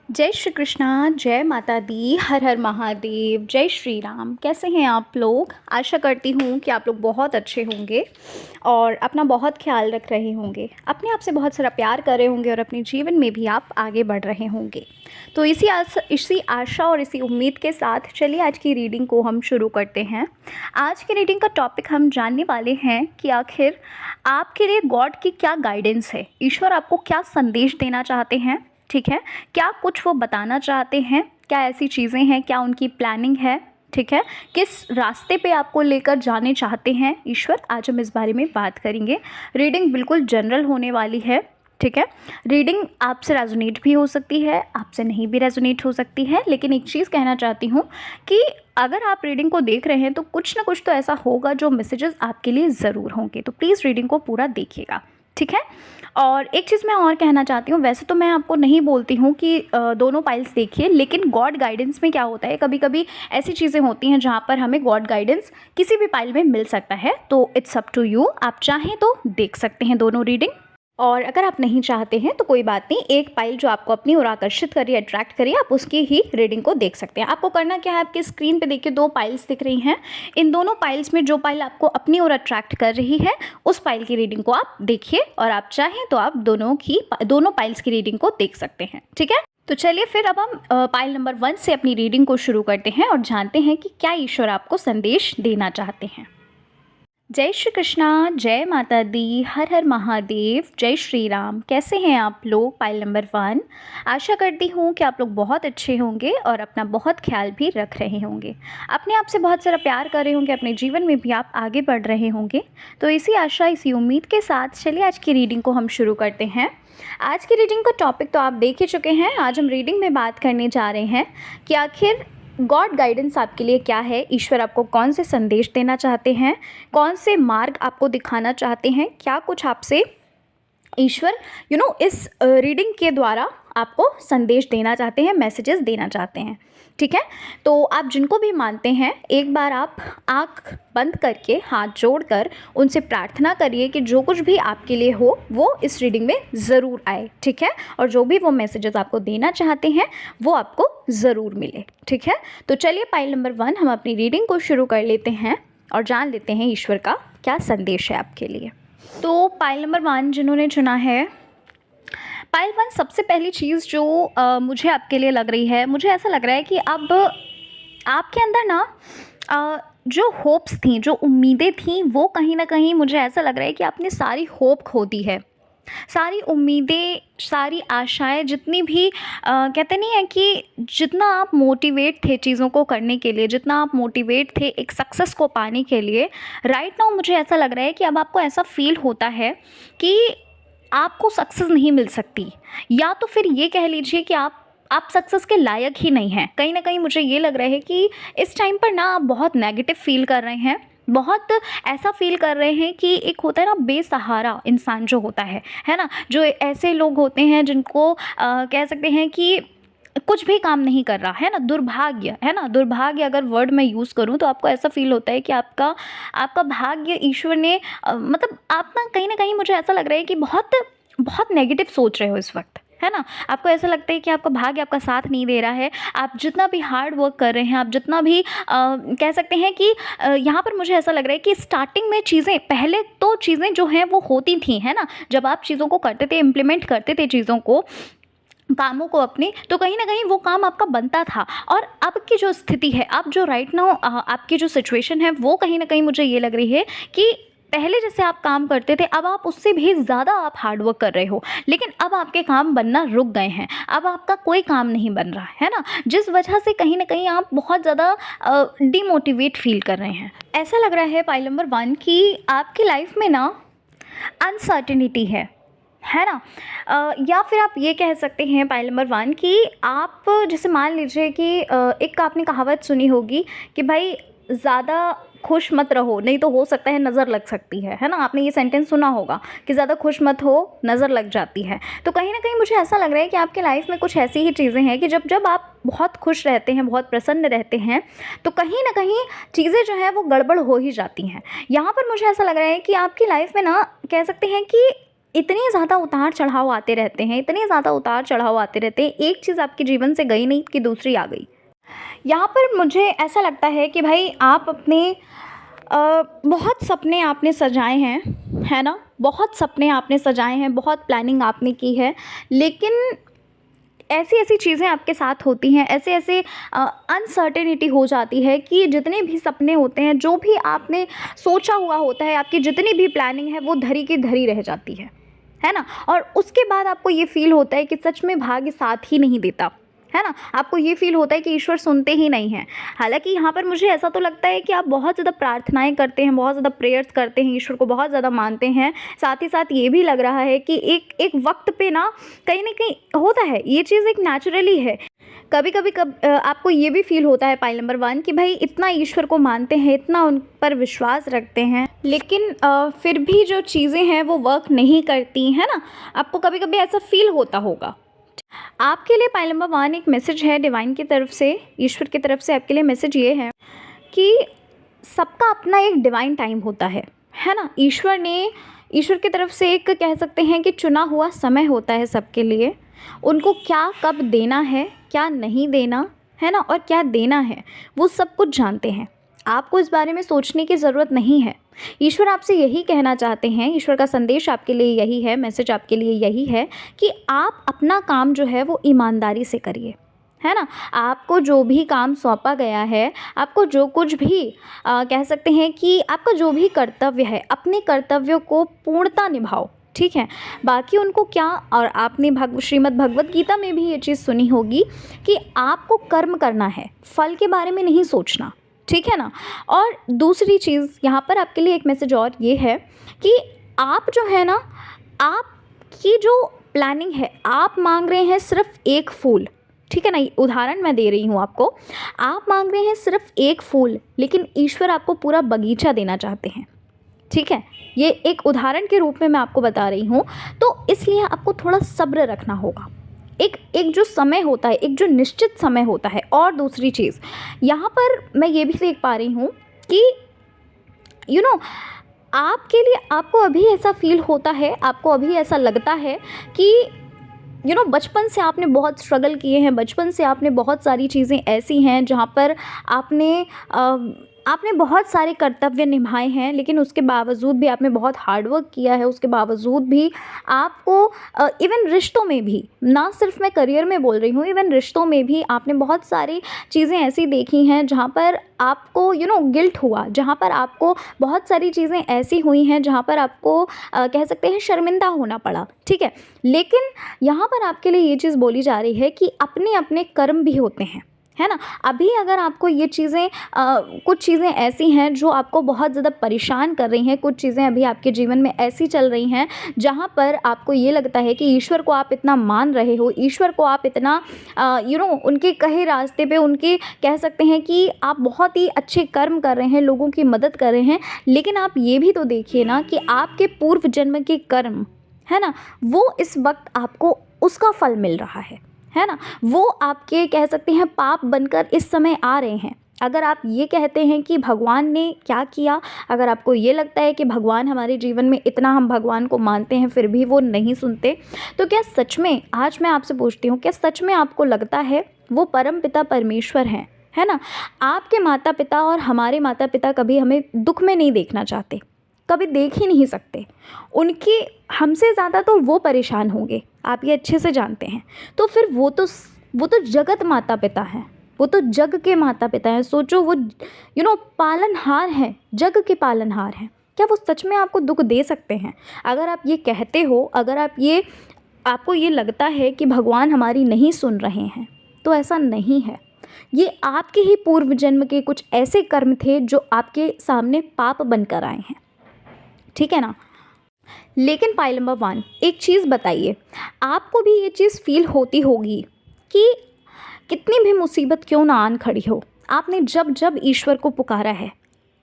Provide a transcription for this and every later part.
जय श्री कृष्णा, जय माता दी, हर हर महादेव, जय श्री राम। कैसे हैं आप लोग? आशा करती हूँ कि आप लोग बहुत अच्छे होंगे और अपना बहुत ख्याल रख रहे होंगे, अपने आप से बहुत सारा प्यार कर रहे होंगे और अपने जीवन में भी आप आगे बढ़ रहे होंगे। तो इसी आशा और इसी उम्मीद के साथ चलिए आज की रीडिंग को हम शुरू करते हैं। आज की रीडिंग का टॉपिक हम जानने वाले हैं कि आखिर आपके लिए गॉड की क्या गाइडेंस है, ईश्वर आपको क्या संदेश देना चाहते हैं। ठीक है, क्या कुछ वो बताना चाहते हैं, क्या ऐसी चीज़ें हैं, क्या उनकी प्लानिंग है। ठीक है, किस रास्ते पे आपको लेकर जाने चाहते हैं ईश्वर, आज हम इस बारे में बात करेंगे। रीडिंग बिल्कुल जनरल होने वाली है। ठीक है, रीडिंग आपसे रेजोनेट भी हो सकती है, आपसे नहीं भी रेजोनेट हो सकती है, लेकिन एक चीज़ कहना चाहती हूँ कि अगर आप रीडिंग को देख रहे हैं तो कुछ ना कुछ तो ऐसा होगा जो मैसेजेस आपके लिए ज़रूर होंगे। तो प्लीज़ रीडिंग को पूरा देखिएगा। ठीक है, और एक चीज़ मैं और कहना चाहती हूँ, वैसे तो मैं आपको नहीं बोलती हूँ कि दोनों पाइल्स देखिए, लेकिन गॉड गाइडेंस में क्या होता है, कभी कभी ऐसी चीज़ें होती हैं जहाँ पर हमें गॉड गाइडेंस किसी भी पाइल में मिल सकता है। तो इट्स अप टू यू, आप चाहें तो देख सकते हैं दोनों रीडिंग, और अगर आप नहीं चाहते हैं तो कोई बात नहीं, एक पाइल जो आपको अपनी ओर आकर्षित करिए, अट्रैक्ट करिए, आप उसकी ही रीडिंग को देख सकते हैं। आपको करना क्या है, आपकी स्क्रीन पे देखिए दो पाइल्स दिख रही हैं। इन दोनों पाइल्स में जो पाइल आपको अपनी ओर अट्रैक्ट कर रही है उस पाइल की रीडिंग को आप देखिए, और आप चाहें तो आप दोनों पाइल्स की रीडिंग को देख सकते हैं। ठीक है, तो चलिए फिर अब हम पाइल नंबर 1 से अपनी रीडिंग को शुरू करते हैं और जानते हैं कि क्या ईश्वर आपको संदेश देना चाहते हैं। जय श्री कृष्णा, जय माता दी, हर हर महादेव, जय श्री राम। कैसे हैं आप लोग? Pile number 1। आशा करती हूँ कि आप लोग बहुत अच्छे होंगे और अपना बहुत ख्याल भी रख रहे होंगे, अपने आप से बहुत सारा प्यार कर रहे होंगे, अपने जीवन में भी आप आगे बढ़ रहे होंगे। तो इसी आशा, इसी उम्मीद के साथ चलिए आज की रीडिंग को हम शुरू करते हैं। आज की रीडिंग का टॉपिक तो आप देख ही चुके हैं। आज हम रीडिंग में बात करने जा रहे हैं कि आखिर गॉड गाइडेंस आपके लिए क्या है, ईश्वर आपको कौन से संदेश देना चाहते हैं, कौन से मार्ग आपको दिखाना चाहते हैं, क्या कुछ आपसे ईश्वर इस रीडिंग के द्वारा आपको संदेश देना चाहते हैं, मैसेजेस देना चाहते हैं। ठीक है, तो आप जिनको भी मानते हैं एक बार आप आँख बंद करके हाथ जोड़कर उनसे प्रार्थना करिए कि जो कुछ भी आपके लिए हो वो इस रीडिंग में ज़रूर आए। ठीक है, और जो भी वो मैसेजेस आपको देना चाहते हैं वो आपको ज़रूर मिले। ठीक है, तो चलिए पाइल नंबर 1 हम अपनी रीडिंग को शुरू कर लेते हैं और जान लेते हैं ईश्वर का क्या संदेश है आपके लिए। तो पाइल नंबर 1 जिन्होंने चुना है, पाइल 1, सबसे पहली चीज़ जो मुझे आपके लिए लग रही है, मुझे ऐसा लग रहा है कि अब आपके अंदर ना जो होप्स थी, जो उम्मीदें थी, वो कहीं ना कहीं मुझे ऐसा लग रहा है कि आपने सारी होप खो दी है। सारी उम्मीदें, सारी आशाएं, जितनी भी कहते नहीं है कि जितना आप मोटिवेट थे चीज़ों को करने के लिए, जितना आप मोटिवेट थे एक सक्सेस को पाने के लिए, राइट नाउ मुझे ऐसा लग रहा है कि अब आपको ऐसा फील होता है कि आपको सक्सेस नहीं मिल सकती, या तो फिर ये कह लीजिए कि आप सक्सेस के लायक ही नहीं हैं। कहीं ना कहीं मुझे ये लग रहा है कि इस टाइम पर ना आप बहुत नेगेटिव फील कर रहे हैं, बहुत ऐसा फील कर रहे हैं कि एक होता है ना बेसहारा इंसान जो होता है ना, जो ऐसे लोग होते हैं जिनको कह सकते हैं कि कुछ भी काम नहीं कर रहा है ना, दुर्भाग्य है ना, दुर्भाग्य अगर वर्ड मैं यूज़ करूँ तो आपको ऐसा फील होता है कि आपका आपका भाग्य ईश्वर ने मतलब आप ना कहीं मुझे ऐसा लग रहा है कि बहुत बहुत नेगेटिव सोच रहे हो इस वक्त, है ना। आपको ऐसा लगता है कि आपका भाग्य आपका साथ नहीं दे रहा है। आप जितना भी हार्ड वर्क कर रहे हैं, आप जितना भी कह सकते हैं कि यहाँ पर मुझे ऐसा लग रहा है कि स्टार्टिंग में चीज़ें, पहले तो चीज़ें जो हैं वो होती थी, है ना, जब आप चीज़ों को करते थे, इम्प्लीमेंट करते थे चीज़ों को, कामों को अपने, तो कहीं ना कहीं वो काम आपका बनता था। और अब की जो स्थिति है, अब जो राइट नाउ आपकी जो सिचुएशन है, वो कहीं ना कहीं मुझे ये लग रही है कि पहले जैसे आप काम करते थे अब आप उससे भी ज़्यादा आप हार्डवर्क कर रहे हो, लेकिन अब आपके काम बनना रुक गए हैं, अब आपका कोई काम नहीं बन रहा है ना, जिस वजह से कहीं ना कहीं आप बहुत ज़्यादा डिमोटिवेट फील कर रहे हैं। ऐसा लग रहा है पाइल नंबर 1 कि आपकी लाइफ में ना अनसर्टेनिटी है ना। या फिर आप ये कह सकते हैं पाइल नंबर 1 कि आप जैसे मान लीजिए कि एक आपने कहावत सुनी होगी कि भाई ज़्यादा खुश मत रहो, नहीं तो हो सकता है नज़र लग सकती है ना। आपने ये सेंटेंस सुना होगा कि ज़्यादा खुश मत हो, नज़र लग जाती है। तो कहीं ना कहीं मुझे ऐसा लग रहा है कि आपके लाइफ में कुछ ऐसी ही चीज़ें हैं कि जब जब आप बहुत खुश रहते हैं, बहुत प्रसन्न रहते हैं, तो कहीं ना कहीं चीज़ें जो है वो गड़बड़ हो ही जाती हैं। यहाँ पर मुझे ऐसा लग रहा है कि आपकी लाइफ में ना कह सकते हैं कि इतने ज़्यादा उतार चढ़ाव आते रहते हैं, इतने ज़्यादा उतार चढ़ाव आते रहते हैं, एक चीज़ आपके जीवन से गई नहीं कि दूसरी आ गई। यहाँ पर मुझे ऐसा लगता है कि भाई आप अपने बहुत सपने आपने सजाए हैं, है ना? बहुत सपने आपने सजाए हैं, बहुत प्लानिंग आपने की है, लेकिन ऐसी-ऐसी चीज़ें आपके साथ होती हैं, ऐसे-ऐसे अनसर्टेनिटी हो जाती है कि जितने भी सपने होते हैं, जो भी आपने सोचा हुआ होता है, आपकी जितनी भी प्लानिंग है, वो धरी की धरी रह जाती है ना? और उसके बाद आपको ये फ़ील होता है कि सच में भाग्य साथ ही नहीं देता, है ना? आपको ये फ़ील होता है कि ईश्वर सुनते ही नहीं हैं। हालाँकि यहाँ पर मुझे ऐसा तो लगता है कि आप बहुत ज़्यादा प्रार्थनाएँ करते हैं, बहुत ज़्यादा प्रेयर्स करते हैं, ईश्वर को बहुत ज़्यादा मानते हैं। साथ ही साथ ये भी लग रहा है कि एक एक वक़्त पे ना कहीं न कहीं होता है, ये चीज़ एक नेचुरली है। कभी-कभी आपको ये भी फ़ील होता है पाइल नंबर 1 कि भाई इतना ईश्वर को मानते हैं, इतना उन पर विश्वास रखते हैं, लेकिन फिर भी जो चीज़ें हैं वो वर्क नहीं करती, है ना? आपको कभी-कभी ऐसा फ़ील होता होगा। आपके लिए पाइल नंबर 1 एक मैसेज है डिवाइन की तरफ से, ईश्वर की तरफ से आपके लिए मैसेज ये है कि सबका अपना एक डिवाइन टाइम होता है ना? ईश्वर की तरफ से एक कह सकते हैं कि चुना हुआ समय होता है सबके लिए। उनको क्या कब देना है, क्या नहीं देना, है ना? और क्या देना है, वो सब कुछ जानते हैं। आपको इस बारे में सोचने की ज़रूरत नहीं है। ईश्वर आपसे यही कहना चाहते हैं, ईश्वर का संदेश आपके लिए यही है, मैसेज आपके लिए यही है कि आप अपना काम जो है वो ईमानदारी से करिए, है ना? आपको जो भी काम सौंपा गया है, आपको जो कुछ भी कह सकते हैं कि आपका जो भी कर्तव्य है, अपने कर्तव्यों को पूर्णतः निभाओ, ठीक है? बाकी उनको क्या, और आपने श्रीमद् भगवत गीता में भी ये चीज़ सुनी होगी कि आपको कर्म करना है, फल के बारे में नहीं सोचना, ठीक है ना? और दूसरी चीज़ यहाँ पर आपके लिए एक मैसेज और ये है कि आप जो है ना, आपकी जो प्लानिंग है, आप मांग रहे हैं सिर्फ एक फूल, ठीक है ना? ये उदाहरण मैं दे रही हूँ आपको। आप मांग रहे हैं सिर्फ एक फूल, लेकिन ईश्वर आपको पूरा बगीचा देना चाहते हैं, ठीक है? ये एक उदाहरण के रूप में मैं आपको बता रही हूँ, तो इसलिए आपको थोड़ा सब्र रखना होगा। एक जो समय होता है, एक जो निश्चित समय होता है। और दूसरी चीज़ यहाँ पर मैं ये भी देख पा रही हूँ कि यू नो आपके लिए, आपको अभी ऐसा फ़ील होता है, आपको अभी ऐसा लगता है कि बचपन से आपने बहुत स्ट्रगल किए हैं, बचपन से आपने बहुत सारी चीज़ें ऐसी हैं जहाँ पर आपने बहुत सारे कर्तव्य निभाए हैं, लेकिन उसके बावजूद भी आपने बहुत हार्ड वर्क किया है, उसके बावजूद भी आपको इवन रिश्तों में भी, ना सिर्फ मैं करियर में बोल रही हूँ, इवन रिश्तों में भी आपने बहुत सारी चीज़ें ऐसी देखी हैं जहाँ पर आपको गिल्ट हुआ, जहाँ पर आपको बहुत सारी चीज़ें ऐसी हुई हैं जहाँ पर आपको कह सकते हैं शर्मिंदा होना पड़ा, ठीक है? लेकिन यहाँ पर आपके लिए ये चीज़ बोली जा रही है कि अपने अपने कर्म भी होते हैं, है ना? अभी अगर आपको ये चीज़ें कुछ चीज़ें ऐसी हैं जो आपको बहुत ज़्यादा परेशान कर रही हैं, कुछ चीज़ें अभी आपके जीवन में ऐसी चल रही हैं जहाँ पर आपको ये लगता है कि ईश्वर को आप इतना मान रहे हो, ईश्वर को आप इतना उनके कहे रास्ते पे, उनके कह सकते हैं कि आप बहुत ही अच्छे कर्म कर रहे हैं, लोगों की मदद कर रहे हैं, लेकिन आप ये भी तो देखिए ना कि आपके पूर्व जन्म के कर्म, है ना, वो इस वक्त आपको उसका फल मिल रहा है ना? वो आपके कह सकते हैं पाप बनकर इस समय आ रहे हैं। अगर आप ये कहते हैं कि भगवान ने क्या किया, अगर आपको ये लगता है कि भगवान हमारे जीवन में, इतना हम भगवान को मानते हैं फिर भी वो नहीं सुनते, तो क्या सच में, आज मैं आपसे पूछती हूँ, क्या सच में आपको लगता है वो परम पिता परमेश्वर हैं, है ना? आपके माता पिता और हमारे माता पिता कभी हमें दुख में नहीं देखना चाहते, कभी देख ही नहीं सकते। उनकी, हमसे ज़्यादा तो वो परेशान होंगे, आप ये अच्छे से जानते हैं। तो फिर वो तो जगत माता पिता हैं, वो तो जग के माता पिता हैं। सोचो, वो पालनहार हैं, जग के पालनहार हैं। क्या वो सच में आपको दुख दे सकते हैं? अगर आप ये कहते हो, अगर आपको ये लगता है कि भगवान हमारी नहीं सुन रहे हैं, तो ऐसा नहीं है। ये आपके ही पूर्व जन्म के कुछ ऐसे कर्म थे जो आपके सामने पाप बनकर आए हैं, ठीक है ना? लेकिन पाइल नंबर 1 एक चीज़ बताइए, आपको भी ये चीज़ फ़ील होती होगी कि कितनी भी मुसीबत क्यों ना आन खड़ी हो, आपने जब जब ईश्वर को पुकारा है,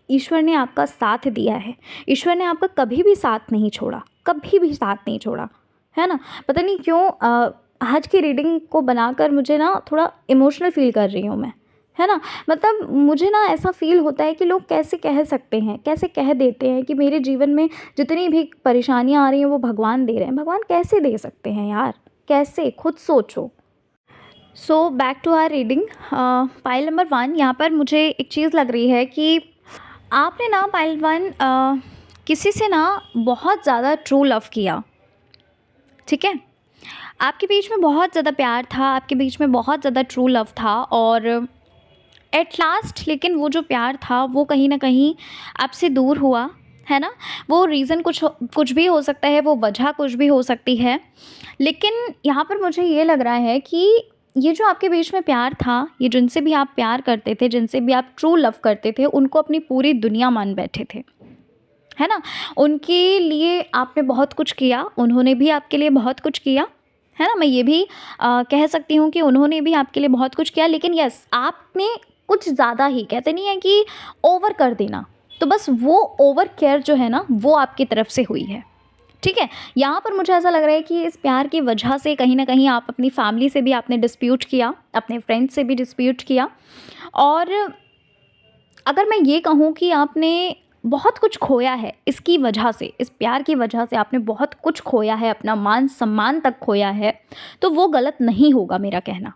ईश्वर ने आपका साथ दिया है। ईश्वर ने आपका कभी भी साथ नहीं छोड़ा, कभी भी साथ नहीं छोड़ा, है ना? पता नहीं क्यों आज की रीडिंग को बनाकर मुझे ना थोड़ा इमोशनल फ़ील कर रही हूँ मैं, है ना? मतलब मुझे ना ऐसा फ़ील होता है कि लोग कैसे कह सकते हैं, कैसे कह देते हैं कि मेरे जीवन में जितनी भी परेशानियाँ आ रही हैं वो भगवान दे रहे हैं। भगवान कैसे दे सकते हैं यार? कैसे? खुद सोचो। So back to our reading. Pile number 1, यहाँ पर मुझे एक चीज़ लग रही है कि आपने ना पाइल 1 किसी से ना बहुत ज़्यादा ट्रू लव किया, ठीक है? आपके बीच में बहुत ज़्यादा प्यार था, आपके बीच में बहुत ज़्यादा ट्रू लव था, और एट लास्ट लेकिन वो जो प्यार था वो कहीं न कहीं आपसे दूर हुआ, है ना? वो रीज़न कुछ भी हो सकता है, वो वजह कुछ भी हो सकती है। लेकिन यहाँ पर मुझे ये लग रहा है कि ये जो आपके बीच में प्यार था, ये जिनसे भी आप प्यार करते थे, जिनसे भी आप ट्रू लव करते थे, उनको अपनी पूरी दुनिया मान बैठे थे, है ना? उनके लिए आपने बहुत कुछ किया, उन्होंने भी आपके लिए बहुत कुछ किया, है ना? मैं ये भी कह सकती हूँ कि उन्होंने भी आपके लिए बहुत कुछ किया, लेकिन यस, आपने कुछ ज़्यादा ही, कहते नहीं है कि ओवर कर देना, तो बस वो ओवर केयर जो है ना, वो आपकी तरफ से हुई है, ठीक है? यहाँ पर मुझे ऐसा लग रहा है कि इस प्यार की वजह से कहीं न कहीं आप अपनी फैमिली से भी आपने डिस्प्यूट किया, अपने फ्रेंड से भी डिस्प्यूट किया, और अगर मैं ये कहूँ कि आपने बहुत कुछ खोया है इसकी वजह से, इस प्यार की वजह से आपने बहुत कुछ खोया है, अपना मान-सम्मान तक खोया है, तो वो गलत नहीं होगा मेरा कहना,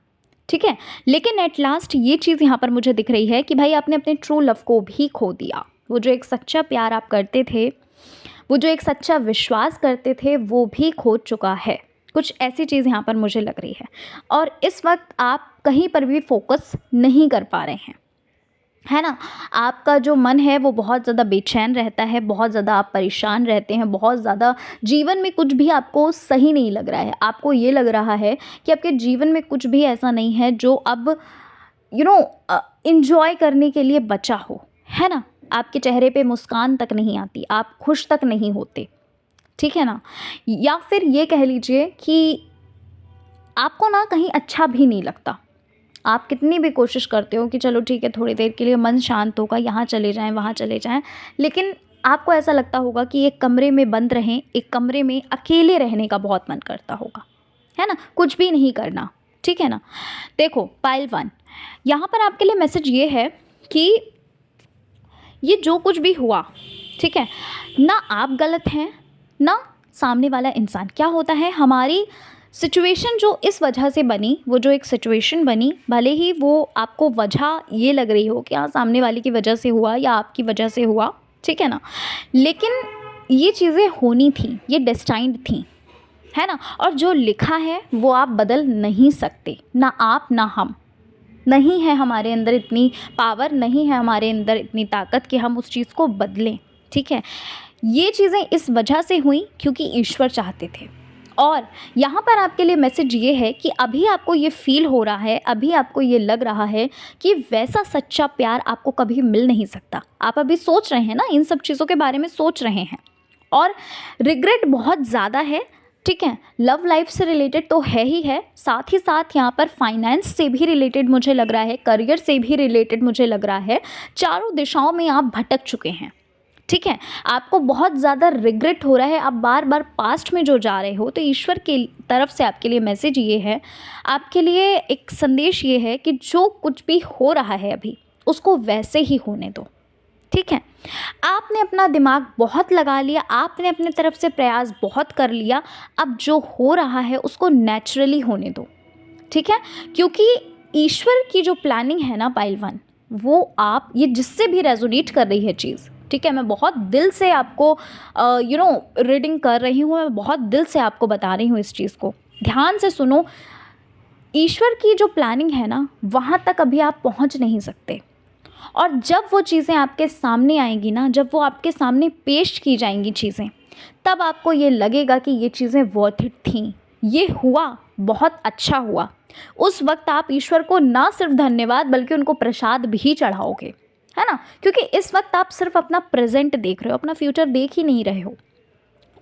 ठीक है? लेकिन एट लास्ट ये चीज़ यहाँ पर मुझे दिख रही है कि भाई आपने अपने ट्रू लव को भी खो दिया। वो जो एक सच्चा प्यार आप करते थे, वो जो एक सच्चा विश्वास करते थे, वो भी खो चुका है। कुछ ऐसी चीज़ यहाँ पर मुझे लग रही है, और इस वक़्त आप कहीं पर भी फ़ोकस नहीं कर पा रहे हैं, है ना? आपका जो मन है वो बहुत ज़्यादा बेचैन रहता है, बहुत ज़्यादा आप परेशान रहते हैं, बहुत ज़्यादा जीवन में कुछ भी आपको सही नहीं लग रहा है। आपको ये लग रहा है कि आपके जीवन में कुछ भी ऐसा नहीं है जो अब यू नो एन्जॉय करने के लिए बचा हो, है ना? आपके चेहरे पे मुस्कान तक नहीं आती, आप खुश तक नहीं होते, ठीक है ना? या फिर ये कह लीजिए कि आपको ना कहीं अच्छा भी नहीं लगता। आप कितनी भी कोशिश करते हो कि चलो ठीक है, थोड़ी देर के लिए मन शांत होगा, यहाँ चले जाएँ, वहाँ चले जाएँ, लेकिन आपको ऐसा लगता होगा कि एक कमरे में बंद रहें, एक कमरे में अकेले रहने का बहुत मन करता होगा, है ना? कुछ भी नहीं करना, ठीक है ना? देखो पाइल 1, यहाँ पर आपके लिए मैसेज ये है कि ये जो कुछ भी हुआ, ठीक है? ना आप गलत हैं, ना सामने वाला इंसान। क्या होता है, हमारी सिचुएशन जो इस वजह से बनी, वो जो एक सिचुएशन बनी, भले ही वो आपको वजह ये लग रही हो कि हाँ सामने वाले की वजह से हुआ या आपकी वजह से हुआ, ठीक है ना? लेकिन ये चीज़ें होनी थी, ये डेस्टाइन्ड थी, है ना? और जो लिखा है वो आप बदल नहीं सकते, ना आप ना हम। नहीं है हमारे अंदर इतनी पावर, नहीं है हमारे अंदर इतनी ताकत कि हम उस चीज़ को बदलें, ठीक है? ये चीज़ें इस वजह से हुई क्योंकि ईश्वर चाहते थे। और यहाँ पर आपके लिए मैसेज ये है कि अभी आपको ये फ़ील हो रहा है, अभी आपको ये लग रहा है कि वैसा सच्चा प्यार आपको कभी मिल नहीं सकता। आप अभी सोच रहे हैं ना, इन सब चीज़ों के बारे में सोच रहे हैं, और रिग्रेट बहुत ज़्यादा है, ठीक है? लव लाइफ से रिलेटेड तो है ही है, साथ ही साथ यहाँ पर फाइनेंस से भी रिलेटेड मुझे लग रहा है, करियर से भी रिलेटेड मुझे लग रहा है। चारों दिशाओं में आप भटक चुके हैं, ठीक है? आपको बहुत ज़्यादा रिग्रेट हो रहा है, आप बार-बार पास्ट में जो जा रहे हो, तो ईश्वर की तरफ से आपके लिए मैसेज ये है, आपके लिए एक संदेश ये है कि जो कुछ भी हो रहा है अभी, उसको वैसे ही होने दो, ठीक है? आपने अपना दिमाग बहुत लगा लिया, आपने अपने तरफ से प्रयास बहुत कर लिया, अब जो हो रहा है उसको नेचुरली होने दो, ठीक है? क्योंकि ईश्वर की जो प्लानिंग है ना पाइल 1, वो आप ये जिससे भी रेजोनेट कर रही है चीज़, ठीक है? मैं बहुत दिल से आपको रीडिंग कर रही हूँ, मैं बहुत दिल से आपको बता रही हूँ इस चीज़ को। ध्यान से सुनो, ईश्वर की जो प्लानिंग है ना, वहाँ तक अभी आप पहुँच नहीं सकते। और जब वो चीज़ें आपके सामने आएंगी ना, जब वो आपके सामने पेश की जाएंगी चीज़ें, तब आपको ये लगेगा कि ये चीज़ें वर्थ इट थीं, ये हुआ, बहुत अच्छा हुआ। उस वक्त आप ईश्वर को ना सिर्फ धन्यवाद बल्कि उनको प्रसाद भी चढ़ाओगे, है ना? क्योंकि इस वक्त आप सिर्फ अपना प्रेजेंट देख रहे हो, अपना फ्यूचर देख ही नहीं रहे हो।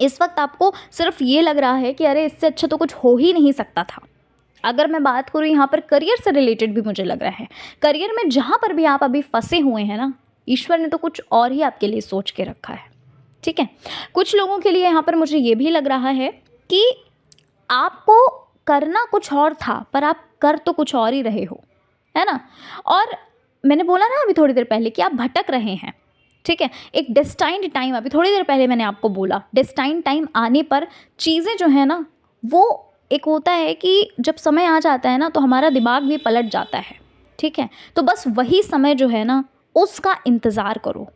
इस वक्त आपको सिर्फ ये लग रहा है कि अरे इससे अच्छा तो कुछ हो ही नहीं सकता था। अगर मैं बात करूँ यहाँ पर करियर से रिलेटेड भी मुझे लग रहा है, करियर में जहाँ पर भी आप अभी फंसे हुए हैं ना, ईश्वर ने तो कुछ और ही आपके लिए सोच के रखा है, ठीक है? कुछ लोगों के लिए यहाँ पर मुझे ये भी लग रहा है कि आपको करना कुछ और था पर आप कर तो कुछ और ही रहे हो, है ना। और मैंने बोला ना अभी थोड़ी देर पहले कि आप भटक रहे हैं, ठीक है। एक डेस्टाइन्ड टाइम, अभी थोड़ी देर पहले मैंने आपको बोला, डेस्टाइन्ड टाइम आने पर चीज़ें जो है ना, वो एक होता है कि जब समय आ जाता है ना तो हमारा दिमाग भी पलट जाता है, ठीक है। तो बस वही समय जो है ना, उसका इंतज़ार करो,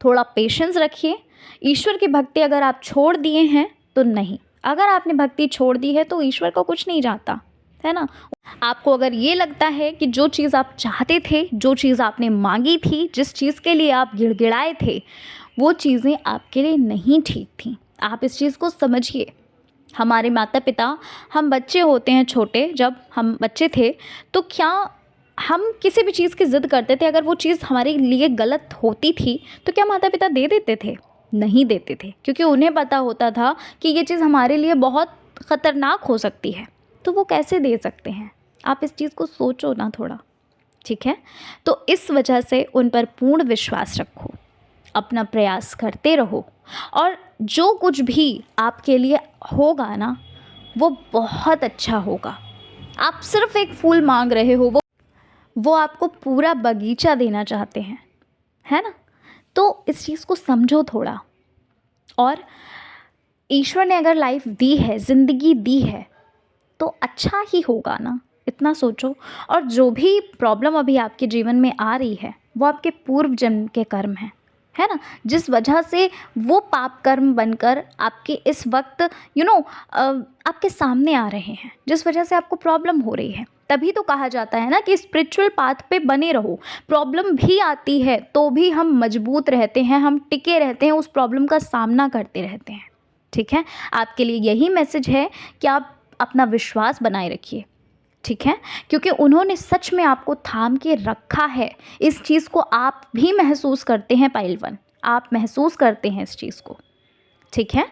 थोड़ा पेशेंस रखिए। ईश्वर की भक्ति अगर आप छोड़ दिए हैं तो नहीं, अगर आपने भक्ति छोड़ दी है तो ईश्वर को कुछ नहीं जाता, है ना। आपको अगर ये लगता है कि जो चीज़ आप चाहते थे, जो चीज़ आपने मांगी थी, जिस चीज़ के लिए आप गिड़गिड़ाए थे, वो चीज़ें आपके लिए नहीं ठीक थी, आप इस चीज़ को समझिए। हमारे माता पिता, हम बच्चे होते हैं छोटे, जब हम बच्चे थे तो क्या हम किसी भी चीज़ की ज़िद करते थे, अगर वो चीज़ हमारे लिए गलत होती थी तो क्या माता पिता दे देते थे? नहीं देते थे, क्योंकि उन्हें पता होता था कि ये चीज़ हमारे लिए बहुत ख़तरनाक हो सकती है, तो वो कैसे दे सकते हैं? आप इस चीज़ को सोचो ना थोड़ा, ठीक है। तो इस वजह से उन पर पूर्ण विश्वास रखो, अपना प्रयास करते रहो, और जो कुछ भी आपके लिए होगा ना, वो बहुत अच्छा होगा। आप सिर्फ एक फूल मांग रहे हो, वो आपको पूरा बगीचा देना चाहते हैं, है ना। तो इस चीज़ को समझो थोड़ा। और ईश्वर ने अगर लाइफ दी है, ज़िंदगी दी है, तो अच्छा ही होगा ना, इतना सोचो। और जो भी प्रॉब्लम अभी आपके जीवन में आ रही है, वो आपके पूर्व जन्म के कर्म हैं, है ना। जिस वजह से वो पाप कर्म बनकर आपके इस वक्त आपके सामने आ रहे हैं, जिस वजह से आपको प्रॉब्लम हो रही है। तभी तो कहा जाता है ना कि स्पिरिचुअल पाथ पे बने रहो, प्रॉब्लम भी आती है तो भी हम मजबूत रहते हैं, हम टिके रहते हैं, उस प्रॉब्लम का सामना करते रहते हैं, ठीक है। आपके लिए यही मैसेज है कि आप अपना विश्वास बनाए रखिए, ठीक है, क्योंकि उन्होंने सच में आपको थाम के रखा है। इस चीज़ को आप भी महसूस करते हैं पाइल 1, आप महसूस करते हैं इस चीज़ को, ठीक है।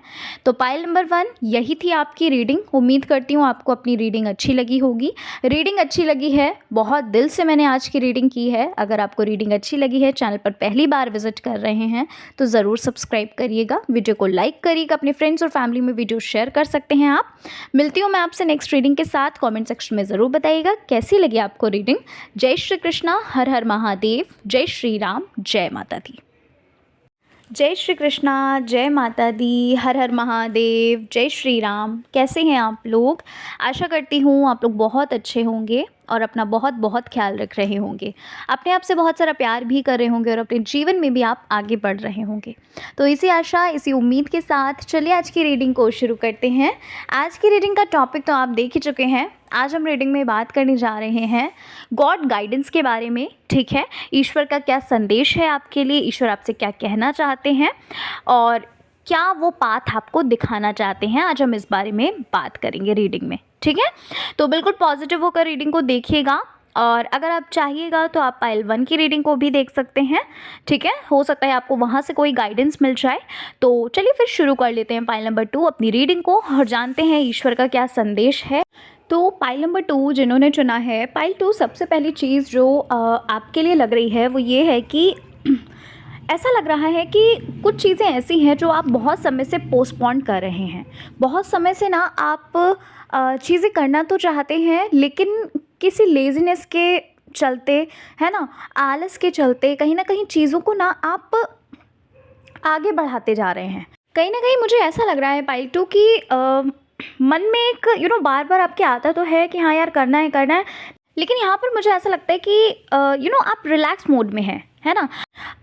तो पाइल नंबर 1 यही थी आपकी रीडिंग। उम्मीद करती हूँ आपको अपनी रीडिंग अच्छी लगी होगी। रीडिंग अच्छी लगी है, बहुत दिल से मैंने आज की रीडिंग की है। अगर आपको रीडिंग अच्छी लगी है, चैनल पर पहली बार विजिट कर रहे हैं तो ज़रूर सब्सक्राइब करिएगा, वीडियो को लाइक करिएगा, अपने फ्रेंड्स और फैमिली में वीडियो शेयर कर सकते हैं आप। मिलती हूँ मैं आपसे नेक्स्ट रीडिंग के साथ। कॉमेंट सेक्शन में ज़रूर बताइएगा कैसी लगी आपको रीडिंग। जय श्री कृष्णा, हर हर महादेव, जय श्री राम, जय माता दी। जय श्री कृष्णा, जय माता दी, हर हर महादेव, जय श्री राम। कैसे हैं आप लोग? आशा करती हूँ आप लोग बहुत अच्छे होंगे और अपना बहुत बहुत ख्याल रख रहे होंगे, अपने आप से बहुत सारा प्यार भी कर रहे होंगे और अपने जीवन में भी आप आगे बढ़ रहे होंगे। तो इसी आशा, इसी उम्मीद के साथ चलिए आज की रीडिंग को शुरू करते हैं। आज की रीडिंग का टॉपिक तो आप देख ही चुके हैं। आज हम रीडिंग में बात करने जा रहे हैं गॉड गाइडेंस के बारे में, ठीक है। ईश्वर का क्या संदेश है आपके लिए, ईश्वर आपसे क्या कहना चाहते हैं और क्या वो पाथ आपको दिखाना चाहते हैं, आज हम इस बारे में बात करेंगे रीडिंग में, ठीक है। तो बिल्कुल पॉजिटिव होकर रीडिंग को देखिएगा, और अगर आप चाहिएगा तो आप पाइल 1 की रीडिंग को भी देख सकते हैं, ठीक है। हो सकता है आपको वहाँ से कोई गाइडेंस मिल जाए। तो चलिए फिर शुरू कर लेते हैं पाइल नंबर 2 अपनी रीडिंग को, और जानते हैं ईश्वर का क्या संदेश है। तो पाइल नंबर 2 जिन्होंने चुना है, पाइल 2, सबसे पहली चीज़ जो आपके लिए लग रही है वो ये है कि ऐसा लग रहा है कि कुछ चीज़ें ऐसी हैं जो आप बहुत समय से पोस्टपोन कर रहे हैं। बहुत समय से ना आप चीज़ें करना तो चाहते हैं, लेकिन किसी लेज़ीनेस के चलते, है ना, आलस के चलते कहीं ना कहीं चीज़ों को ना आप आगे बढ़ाते जा रहे हैं। कहीं ना कहीं मुझे ऐसा लग रहा है पाइल 2 कि मन में एक बार बार आपके आता तो है कि हाँ यार करना है, लेकिन यहाँ पर मुझे ऐसा लगता है कि आप रिलैक्स मोड में हैं, है ना।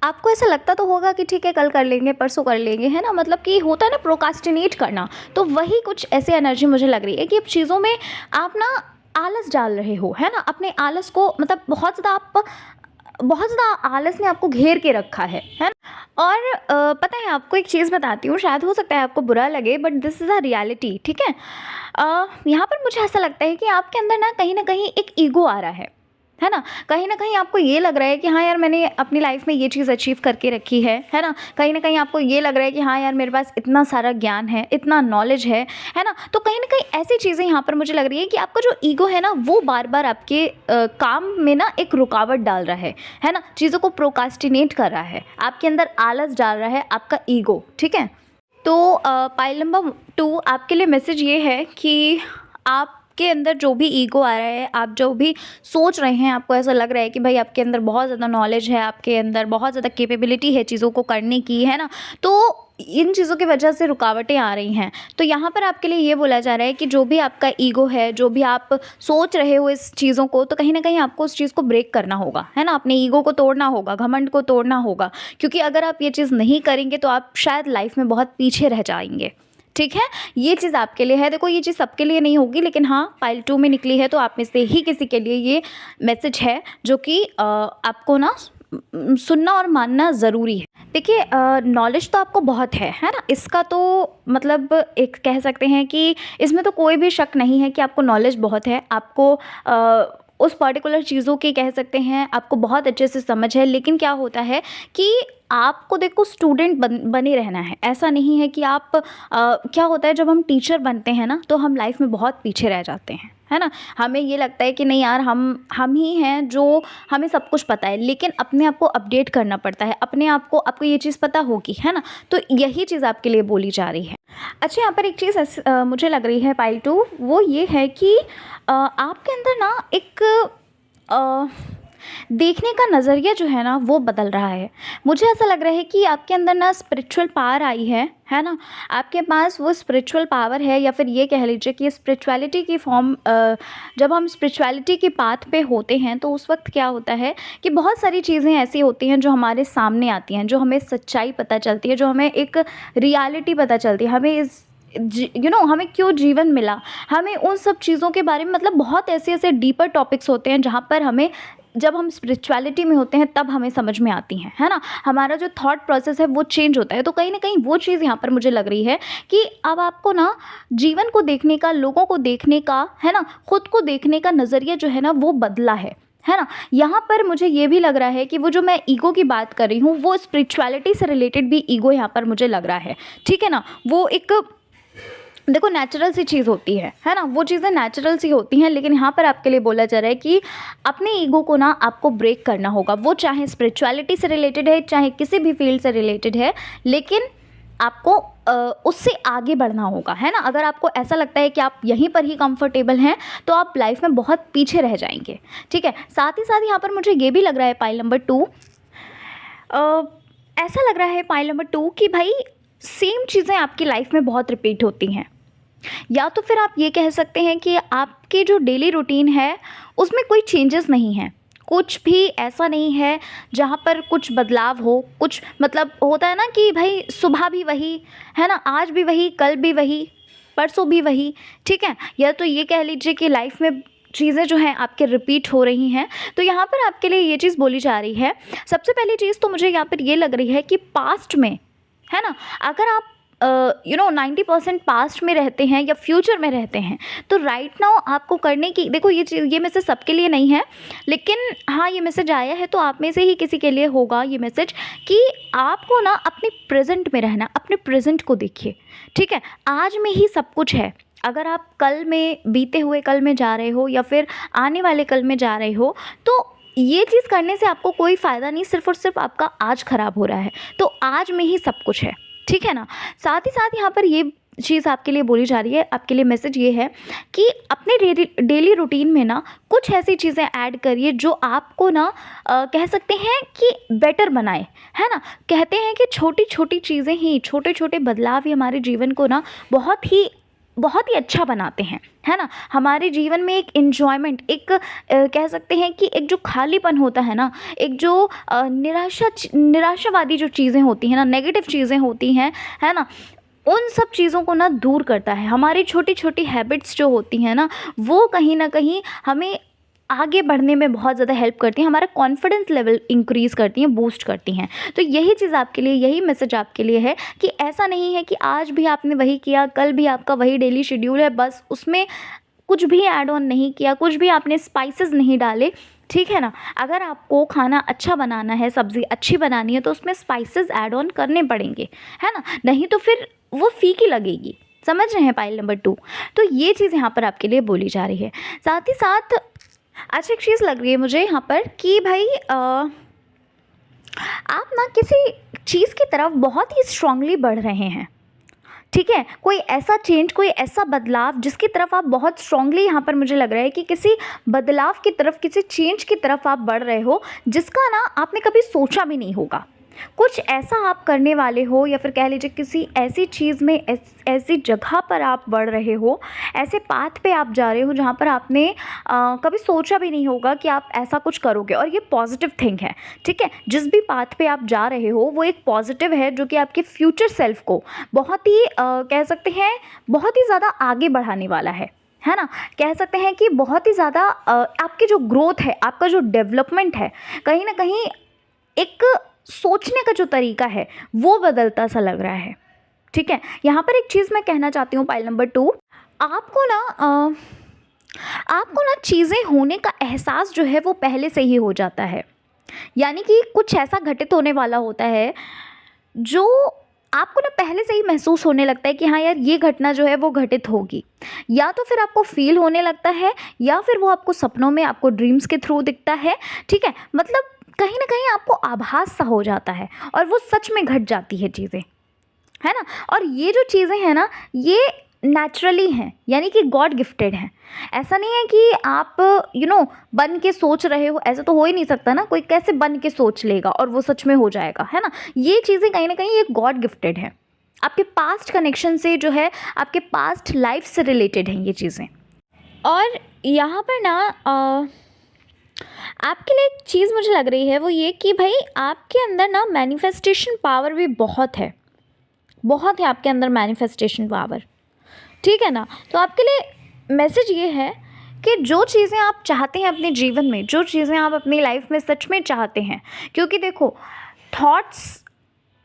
आपको ऐसा लगता तो होगा कि ठीक है कल कर लेंगे, परसों कर लेंगे, है ना, मतलब कि होता है ना प्रोकास्टिनेट करना। तो वही कुछ ऐसी एनर्जी मुझे लग रही है कि अब चीज़ों में आप ना आलस डाल रहे हो, है ना। अपने आलस को, मतलब बहुत ज़्यादा आलस ने आपको घेर के रखा है ना। और पता है आपको एक चीज़ बताती हूँ, शायद हो सकता है आपको बुरा लगे, but this is a reality, ठीक है। यहाँ पर मुझे ऐसा लगता है कि आपके अंदर ना कहीं एक ईगो आ रहा है ना। कहीं ना कहीं आपको ये लग रहा है कि हाँ यार मैंने अपनी लाइफ में ये चीज़ अचीव करके रखी है ना। कहीं ना कहीं आपको ये लग रहा है कि हाँ यार मेरे पास इतना सारा ज्ञान है, इतना नॉलेज है ना। तो कहीं ना कहीं ऐसी चीज़ें यहाँ पर मुझे लग रही है कि आपका जो ईगो है ना, वो बार बार आपके काम में ना एक रुकावट डाल रहा है ना। चीज़ों को प्रोकास्टिनेट कर रहा है, आपके अंदर आलस डाल रहा है आपका ईगो, ठीक है। तो पाइल नंबर 2 आपके लिए मैसेज ये है कि आप आपके अंदर जो भी ईगो आ रहा है, आप जो भी सोच रहे हैं, आपको ऐसा लग रहा है कि भाई आपके अंदर बहुत ज़्यादा नॉलेज है, आपके अंदर बहुत ज़्यादा कैपेबिलिटी है चीज़ों को करने की, है ना? तो इन चीज़ों की वजह से रुकावटें आ रही हैं। तो यहाँ पर आपके लिए ये बोला जा रहा है कि जो भी आपका ईगो है, जो भी आप सोच रहे हो इस चीज़ों को, तो कहीं न कहीं आपको उस चीज़ को ब्रेक करना होगा, है ना? अपने ईगो को तोड़ना होगा, घमंड को तोड़ना होगा, क्योंकि अगर आप ये चीज़ नहीं करेंगे तो आप शायद लाइफ़ में बहुत पीछे रह जाएँगे। ठीक है? ये चीज़ आपके लिए है। देखो, ये चीज़ सबके लिए नहीं होगी, लेकिन हाँ, पाइल 2 में निकली है तो आप में से ही किसी के लिए ये मैसेज है, जो कि आपको ना सुनना और मानना ज़रूरी है। देखिए, नॉलेज तो आपको बहुत है ना? इसका तो मतलब एक कह सकते हैं कि इसमें तो कोई भी शक नहीं है कि आपको नॉलेज बहुत है। आपको उस पर्टिकुलर चीज़ों की कह सकते हैं आपको बहुत अच्छे से समझ है, लेकिन क्या होता है कि आपको देखो स्टूडेंट बने रहना है। ऐसा नहीं है कि आप क्या होता है जब हम टीचर बनते हैं ना, तो हम लाइफ में बहुत पीछे रह जाते हैं, है ना? हमें ये लगता है कि नहीं यार, हम ही हैं जो हमें सब कुछ पता है, लेकिन अपने आप को अपडेट करना पड़ता है। अपने आप को आपको ये चीज़ पता होगी, है ना? तो यही चीज़ आपके लिए बोली जा रही है। अच्छा, यहाँ पर एक चीज़ मुझे लग रही है पाइल 2, वो ये है कि आपके अंदर ना एक अ, देखने का नज़रिया जो है ना वो बदल रहा है। मुझे ऐसा लग रहा है कि आपके अंदर ना स्पिरिचुअल पावर आई है ना? आपके पास वो स्पिरिचुअल पावर है, या फिर ये कह लीजिए कि स्पिरिचुअलिटी की फॉर्म, जब हम स्पिरिचुअलिटी के पाथ पे होते हैं तो उस वक्त क्या होता है कि बहुत सारी चीज़ें ऐसी होती हैं जो हमारे सामने आती हैं, जो हमें सच्चाई पता चलती है, जो हमें एक रियलिटी पता चलती है, हमें इस हमें क्यों जीवन मिला, हमें उन सब चीज़ों के बारे में, मतलब बहुत ऐसे ऐसे डीपर टॉपिक्स होते हैं जहाँ पर हमें, जब हम स्पिरिचुअलिटी में होते हैं तब हमें समझ में आती हैं, है ना? हमारा जो थॉट प्रोसेस है वो चेंज होता है। तो कहीं ना कहीं वो चीज़ यहाँ पर मुझे लग रही है कि अब आपको ना जीवन को देखने का, लोगों को देखने का, है ना, खुद को देखने का नज़रिया जो है ना वो बदला है ना? यहाँ पर मुझे ये भी लग रहा है कि वो जो मैं ईगो की बात कर रही हूँ, वो स्पिरिचुअलिटी से रिलेटेड भी ईगो यहाँ पर मुझे लग रहा है। ठीक है ना? वो एक, देखो, नेचुरल सी चीज़ होती है ना? वो चीज़ें नेचुरल सी होती हैं, लेकिन यहाँ पर आपके लिए बोला जा रहा है कि अपने ईगो को ना आपको ब्रेक करना होगा। वो चाहे स्पिरिचुअलिटी से रिलेटेड है, चाहे किसी भी फील्ड से रिलेटेड है, लेकिन आपको उससे आगे बढ़ना होगा, है ना? अगर आपको ऐसा लगता है कि आप यहीं पर ही कंफर्टेबल हैं, तो आप लाइफ में बहुत पीछे रह जाएंगे। ठीक है? साथ ही साथ यहाँ पर मुझे ये भी लग रहा है पाइल नंबर 2, ऐसा लग रहा है पाइल नंबर 2 कि भाई सेम चीज़ें आपकी लाइफ में बहुत रिपीट होती हैं, या तो फिर आप ये कह सकते हैं कि आपके जो डेली रूटीन है उसमें कोई चेंजेस नहीं है, कुछ भी ऐसा नहीं है जहाँ पर कुछ बदलाव हो। कुछ मतलब होता है ना कि भाई सुबह भी वही, है ना, आज भी वही, कल भी वही, परसों भी वही। ठीक है? या तो ये कह लीजिए कि लाइफ में चीज़ें जो हैं आपके रिपीट हो रही हैं। तो यहाँ पर आपके लिए ये चीज़ बोली जा रही है, सबसे पहली चीज़ तो मुझे यहाँ पर ये लग रही है कि पास्ट में, है ना, अगर आप 90% पास्ट में रहते हैं या फ्यूचर में रहते हैं, तो राइट नाउ आपको करने की, देखो ये चीज़, ये मैसेज सबके लिए नहीं है, लेकिन हाँ ये मैसेज आया है तो आप में से ही किसी के लिए होगा ये मैसेज, कि आपको ना अपने प्रेजेंट में रहना, अपने प्रेजेंट को देखिए। ठीक है? आज में ही सब कुछ है। अगर आप कल में, बीते हुए कल में जा रहे हो या फिर आने वाले कल में जा रहे हो, तो ये चीज़ करने से आपको कोई फ़ायदा नहीं, सिर्फ़ और सिर्फ आपका आज ख़राब हो रहा है। तो आज में ही सब कुछ है। ठीक है ना? साथ ही साथ यहाँ पर ये चीज़ आपके लिए बोली जा रही है, आपके लिए मैसेज ये है कि अपने डेली रूटीन में ना कुछ ऐसी चीज़ें ऐड करिए जो आपको ना कह सकते हैं कि बेटर बनाए, है ना? कहते हैं कि छोटी छोटी चीज़ें ही, छोटे छोटे बदलाव ही हमारे जीवन को ना बहुत ही अच्छा बनाते हैं, है ना? हमारे जीवन में एक एन्जॉयमेंट, एक कह सकते हैं कि एक जो खालीपन होता है ना, एक जो निराशावादी जो चीज़ें होती हैं ना, नेगेटिव चीज़ें होती हैं, है ना, उन सब चीज़ों को ना दूर करता है। हमारी छोटी छोटी हैबिट्स जो होती हैं ना, वो कहीं ना कहीं हमें आगे बढ़ने में बहुत ज़्यादा हेल्प करती हैं, हमारा कॉन्फिडेंस लेवल इंक्रीज़ करती हैं, बूस्ट करती हैं। तो यही चीज़ आपके लिए, यही मैसेज आपके लिए है कि ऐसा नहीं है कि आज भी आपने वही किया, कल भी आपका वही डेली शेड्यूल है, बस उसमें कुछ भी ऐड ऑन नहीं किया, कुछ भी आपने स्पाइसेस नहीं डाले। ठीक है ना? अगर आपको खाना अच्छा बनाना है, सब्ज़ी अच्छी बनानी है, तो उसमें स्पाइसेस ऐड ऑन करने पड़ेंगे, है ना? नहीं तो फिर वो फीकी लगेगी। समझ रहे हैं पाइल नंबर 2? तो ये चीज़ यहाँ पर आपके लिए बोली जा रही है। साथ ही साथ अच्छा, एक चीज़ लग रही है मुझे यहाँ पर कि भाई आप ना किसी चीज़ की तरफ बहुत ही स्ट्रांगली बढ़ रहे हैं। ठीक है, कोई ऐसा चेंज, कोई ऐसा बदलाव जिसकी तरफ आप बहुत स्ट्रांगली, यहाँ पर मुझे लग रहा है कि किसी बदलाव की तरफ, किसी चेंज की तरफ आप बढ़ रहे हो जिसका ना आपने कभी सोचा भी नहीं होगा। कुछ ऐसा आप करने वाले हो, या फिर कह लीजिए किसी ऐसी चीज़ में, ऐसी जगह पर आप बढ़ रहे हो, ऐसे पाथ पे आप जा रहे हो जहाँ पर आपने कभी सोचा भी नहीं होगा कि आप ऐसा कुछ करोगे, और ये पॉजिटिव थिंग है। ठीक है, जिस भी पाथ पे आप जा रहे हो वो एक पॉजिटिव है जो कि आपके फ्यूचर सेल्फ को बहुत ही कह सकते हैं बहुत ही ज़्यादा आगे बढ़ाने वाला है ना। कह सकते हैं कि बहुत ही ज़्यादा आपकी जो ग्रोथ है, आपका जो डेवलपमेंट है, कहीं ना कहीं एक सोचने का जो तरीका है वो बदलता सा लग रहा है। ठीक है, यहाँ पर एक चीज़ मैं कहना चाहती हूँ, पाइल नंबर 2, आपको ना चीज़ें होने का एहसास जो है वो पहले से ही हो जाता है। यानी कि कुछ ऐसा घटित होने वाला होता है जो आपको ना पहले से ही महसूस होने लगता है कि हाँ यार, ये घटना जो है वो घटित होगी। या तो फिर आपको फील होने लगता है, या फिर वो आपको सपनों में, आपको ड्रीम्स के थ्रू दिखता है। ठीक है, मतलब कहीं ना कहीं आपको आभास सा हो जाता है और वो सच में घट जाती है चीज़ें, है ना। और ये जो चीज़ें हैं ना, ये नेचुरली हैं, यानी कि गॉड गिफ्टेड हैं। ऐसा नहीं है कि आप बन के सोच रहे हो, ऐसा तो हो ही नहीं सकता ना। कोई कैसे बन के सोच लेगा और वो सच में हो जाएगा, है ना। ये चीज़ें कहीं ना कहीं ये गॉड गिफ्टेड है, आपके पास्ट कनेक्शन से जो है, आपके पास्ट लाइफ से रिलेटेड हैं ये चीज़ें। और यहाँ पर ना आपके लिए एक चीज़ मुझे लग रही है, वो ये कि भाई आपके अंदर ना मैनिफेस्टेशन पावर भी बहुत है, बहुत है आपके अंदर मैनिफेस्टेशन पावर। ठीक है ना। तो आपके लिए मैसेज ये है कि जो चीज़ें आप चाहते हैं अपने जीवन में, जो चीज़ें आप अपनी लाइफ में सच में चाहते हैं, क्योंकि देखो थॉट्स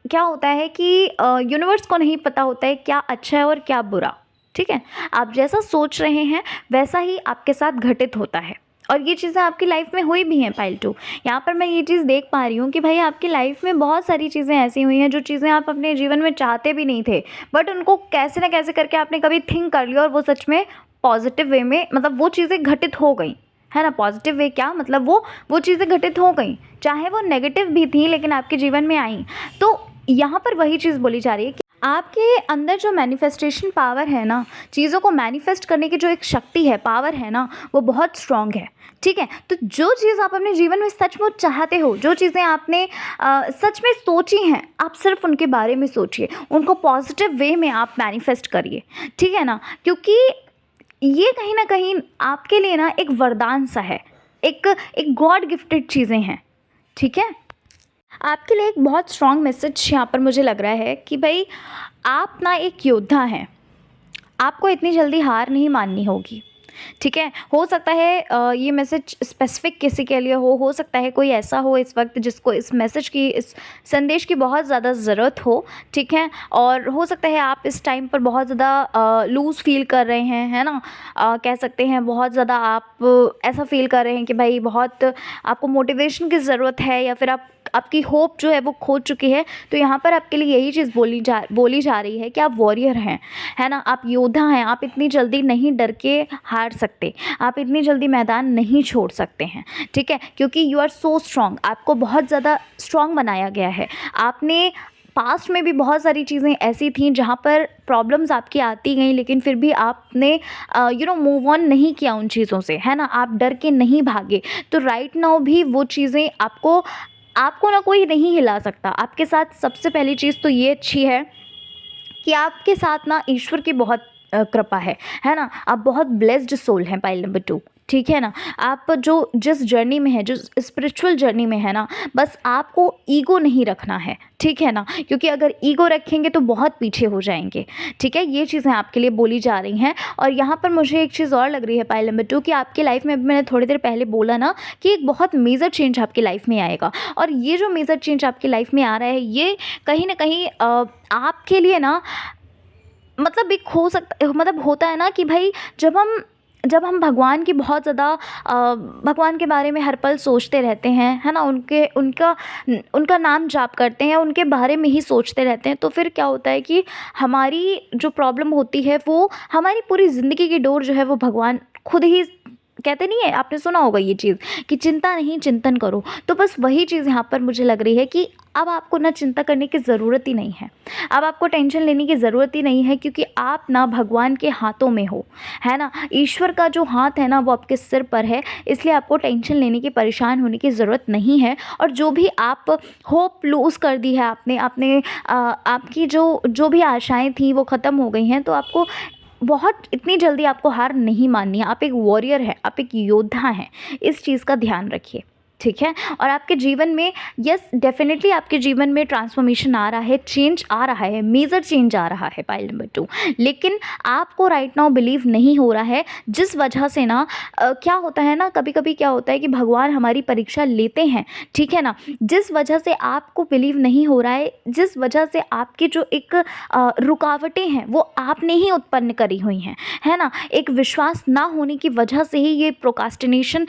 क्या होता है कि यूनिवर्स को नहीं पता होता है क्या अच्छा है और क्या बुरा। ठीक है, आप जैसा सोच रहे हैं वैसा ही आपके साथ घटित होता है, और ये चीज़ें आपकी लाइफ में हुई भी हैं पाइल 2। यहाँ पर मैं ये चीज़ देख पा रही हूँ कि भाई आपकी लाइफ में बहुत सारी चीज़ें ऐसी हुई हैं जो चीज़ें आप अपने जीवन में चाहते भी नहीं थे, बट उनको कैसे ना कैसे करके आपने कभी थिंक कर लिया और वो सच में पॉजिटिव वे में, मतलब वो चीज़ें घटित हो गई, है ना। पॉजिटिव वे क्या मतलब, वो चीज़ें घटित हो गई, चाहे वो नेगेटिव भी थी लेकिन आपके जीवन में आई। तो यहाँ पर वही चीज़ बोली जा रही है कि आपके अंदर जो मैनिफेस्टेशन पावर है ना, चीज़ों को मैनिफेस्ट करने की जो एक शक्ति है, पावर है ना, वो बहुत स्ट्रॉन्ग है। ठीक है, तो जो चीज़ आप अपने जीवन में सचमुच चाहते हो, जो चीज़ें आपने सच में सोची हैं, आप सिर्फ उनके बारे में सोचिए, उनको पॉजिटिव वे में आप मैनिफेस्ट करिए। ठीक है ना, क्योंकि ये कहीं ना कहीं आपके लिए ना एक वरदान सा है, एक गॉड गिफ्टेड चीज़ें हैं। ठीक है, आपके लिए एक बहुत स्ट्रॉन्ग मैसेज यहाँ पर मुझे लग रहा है कि भाई आप ना एक योद्धा हैं, आपको इतनी जल्दी हार नहीं माननी होगी। ठीक है, हो सकता है ये मैसेज स्पेसिफिक किसी के लिए हो सकता है कोई ऐसा हो इस वक्त जिसको इस मैसेज की, इस संदेश की बहुत ज़्यादा ज़रूरत हो। ठीक है, और हो सकता है आप इस टाइम पर बहुत ज़्यादा लूज़ फील कर रहे हैं, है ना। कह सकते हैं बहुत ज़्यादा आप ऐसा फील कर रहे हैं कि भाई बहुत आपको मोटिवेशन की ज़रूरत है, या फिर आपकी होप जो है वो खो चुकी है। तो यहाँ पर आपके लिए यही चीज़ बोली जा रही है कि आप वॉरियर हैं, है ना, आप योद्धा हैं, आप इतनी जल्दी नहीं डर के हार सकते, आप इतनी जल्दी मैदान नहीं छोड़ सकते हैं। ठीक है, क्योंकि यू आर सो स्ट्रॉन्ग, आपको बहुत ज़्यादा स्ट्रॉन्ग बनाया गया है। आपने पास्ट में भी बहुत सारी चीज़ें ऐसी थीं जहाँ पर प्रॉब्लम्स आपकी आती गई, लेकिन फिर भी आपने मूव ऑन नहीं किया उन चीज़ों से, है ना, आप डर के नहीं भागे। तो राइट नाउ भी वो चीज़ें आपको ना कोई नहीं हिला सकता। आपके साथ सबसे पहली चीज़ तो ये अच्छी है कि आपके साथ ना ईश्वर की बहुत कृपा है ना। आप बहुत ब्लेस्ड सोल हैं, पाइल नंबर 2। ठीक है ना, आप जो जिस जर्नी में है, जो स्पिरिचुअल जर्नी में है ना, बस आपको ईगो नहीं रखना है। ठीक है ना, क्योंकि अगर ईगो रखेंगे तो बहुत पीछे हो जाएंगे। ठीक है, ये चीज़ें आपके लिए बोली जा रही हैं। और यहाँ पर मुझे एक चीज़ और लग रही है पाइल नंबर 2 कि आपकी लाइफ में, मैंने थोड़ी देर पहले बोला ना कि एक बहुत मेजर चेंज आपकी लाइफ में आएगा, और ये जो मेजर चेंज आपकी लाइफ में आ रहा है, ये कहीं ना कहीं आपके लिए ना, मतलब एक हो सकता, मतलब होता है ना कि भाई जब हम भगवान की बहुत ज़्यादा भगवान के बारे में हर पल सोचते रहते हैं, है ना, उनका नाम जाप करते हैं, उनके बारे में ही सोचते रहते हैं, तो फिर क्या होता है कि हमारी जो प्रॉब्लम होती है, वो हमारी पूरी ज़िंदगी की डोर जो है वो भगवान खुद ही कहते नहीं है, आपने सुना होगा ये चीज़ कि चिंता नहीं चिंतन करो। तो बस वही चीज़ यहाँ पर मुझे लग रही है कि अब आपको ना चिंता करने की ज़रूरत ही नहीं है, अब आपको टेंशन लेने की ज़रूरत ही नहीं है, क्योंकि आप ना भगवान के हाथों में हो, है ना। ईश्वर का जो हाथ है ना वो आपके सिर पर है, इसलिए आपको टेंशन लेने की, परेशान होने की ज़रूरत नहीं है। और जो भी आप होप लूज़ कर दी है आपने आपने आपकी जो जो भी आशाएं थी वो ख़त्म हो गई हैं, तो आपको बहुत इतनी जल्दी आपको हार नहीं माननी है। आप एक वॉरियर हैं, आप एक योद्धा हैं, इस चीज़ का ध्यान रखिए, ठीक है। और आपके जीवन में यस डेफिनेटली आपके जीवन में ट्रांसफॉर्मेशन आ रहा है, चेंज आ रहा है, मेजर चेंज आ रहा है, पाइल नंबर 2। लेकिन आपको राइट नाउ बिलीव नहीं हो रहा है, जिस वजह से ना क्या होता है ना, कभी कभी क्या होता है कि भगवान हमारी परीक्षा लेते हैं, ठीक है ना। जिस वजह से आपको बिलीव नहीं हो रहा है, जिस वजह से आपकी जो एक रुकावटें हैं वो आपने ही उत्पन्न करी हुई हैं, है ना। एक विश्वास ना होने की वजह से ही, ये प्रोकास्टिनेशन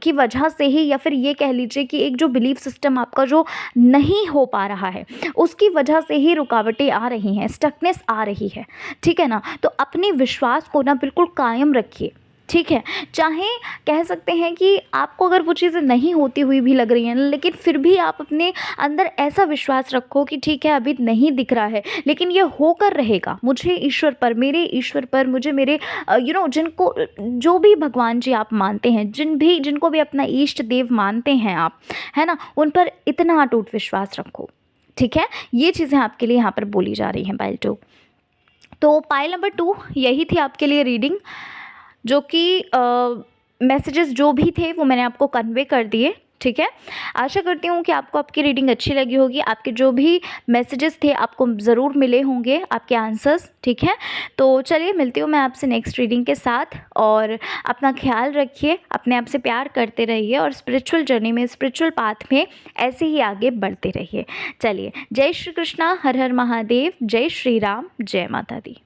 की वजह से ही, या फिर ये कह लीजिए कि एक जो बिलीफ सिस्टम आपका जो नहीं हो पा रहा है उसकी वजह से ही रुकावटें आ रही हैं, स्टकनेस आ रही है, ठीक है ना। तो अपने विश्वास को ना बिल्कुल कायम रखिए, ठीक है। चाहे कह सकते हैं कि आपको अगर वो चीज़ें नहीं होती हुई भी लग रही हैं, लेकिन फिर भी आप अपने अंदर ऐसा विश्वास रखो कि ठीक है अभी नहीं दिख रहा है लेकिन ये होकर रहेगा, मुझे ईश्वर पर, मेरे ईश्वर पर, मुझे मेरे जिनको, जो भी भगवान जी आप मानते हैं, जिनको भी अपना इष्ट देव मानते हैं आप, है ना, उन पर इतना अटूट विश्वास रखो, ठीक है। ये चीज़ें आपके लिए यहाँ पर बोली जा रही हैं पाइल 2। तो पाइल नंबर 2 यही थी आपके लिए रीडिंग, जो कि मैसेजेस जो भी थे वो मैंने आपको कन्वे कर दिए, ठीक है। आशा करती हूँ कि आपको आपकी रीडिंग अच्छी लगी होगी, आपके जो भी मैसेजेस थे आपको ज़रूर मिले होंगे, आपके आंसर्स, ठीक है। तो चलिए मिलती हूँ मैं आपसे नेक्स्ट रीडिंग के साथ, और अपना ख्याल रखिए, अपने आप से प्यार करते रहिए, और स्पिरिचुअल जर्नी में, स्पिरिचुअल पाथ में ऐसे ही आगे बढ़ते रहिए। चलिए, जय श्री कृष्णा, हर हर महादेव, जय श्री राम, जय माता दी।